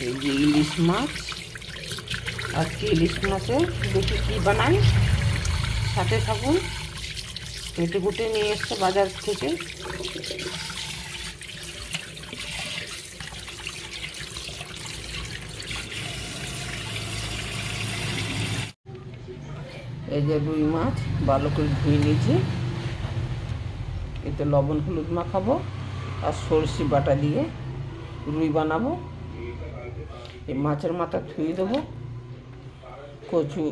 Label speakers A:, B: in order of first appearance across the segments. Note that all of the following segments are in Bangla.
A: এই যে ইলিশ মাছ, আজকে ইলিশ মাছে দেখি কী বানাই, সাথে থাকুন। কেটে কুটে নিয়ে এসছে বাজার থেকে। এই যে রুই মাছ ভালো করে ধুয়ে নিয়েছি, এতে লবণ হলুদ মাখাবো আর সরষে বাটা দিয়ে রুই বানাবো। এই মাছের মাথা ধুয়ে দেবো, কচু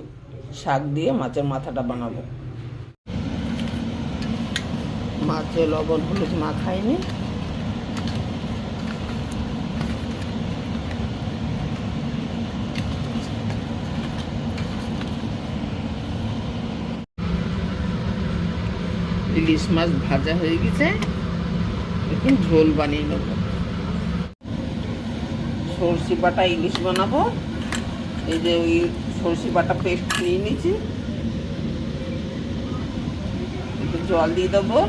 A: শাক দিয়ে মাছের মাথাটা বানাবো। মাছে লবণ হলুদ মাখাইনি, ইলিশ মাছ ভাজা হয়ে গেছে, এখন ঝোল বানিয়ে নেব। সরষে বাটা ইলিশ বানাবো। এই যে ওই সরষে বাটা পেস্ট নিয়ে নিয়েছি, একটু জল দিয়ে দেবো।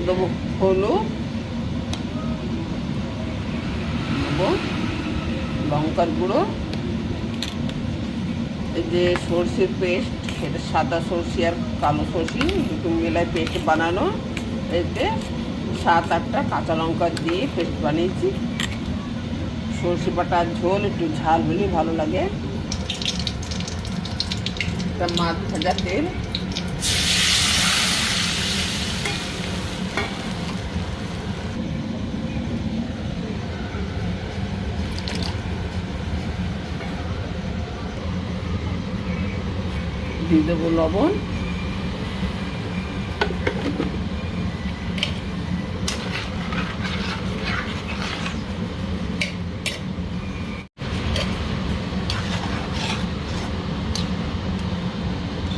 A: দেবো হলুদ, দেবো লঙ্কার গুঁড়ো, এই যে সরষের পেস্ট, এটা সাদা সরষে আর কালো সরষে দুটো মিলায় পেস্ট বানানো। এতে 7-8টা কাঁচা লঙ্কা দিয়ে পেস্ট বানিয়েছি। সরষে বাটার ঝোল একটু ঝাল হলে ভালো লাগে। একটা মাছ ভাজা তেল, দিয়ে দেবো লবণ,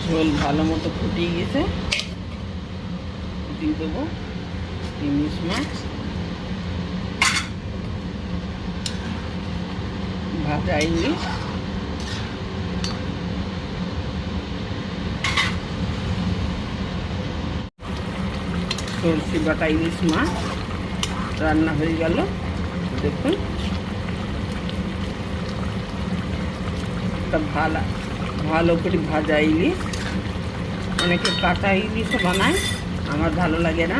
A: ঝোল ভালো মতো ফুটিয়ে গেছে, দিয়ে দেবো ইলিশ মাছ ভাজা ইলিশ, সরষে বাটা ইলিশ মাছ রান্না হয়ে গেল। দেখুন একটা ভালো করে ভাজা ইলিশ। অনেকে কাঁচা ইলিশও বানায়, আমার ভালো লাগে না,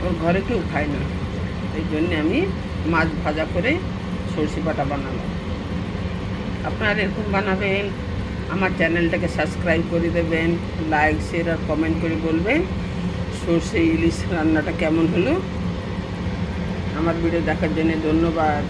A: ওর ঘরে কেউ খায় না, এই জন্যে আমি মাছ ভাজা করে সরষে বাটা বানালাম। আপনারা এরকম বানাবেন, আমার চ্যানেলটাকে সাবস্ক্রাইব করে দেবেন, লাইক শেয়ার আর কমেন্ট করে বলবেন সরষে ইলিশ রান্নাটা কেমন হলো। আমার ভিডিও দেখার জন্য ধন্যবাদ।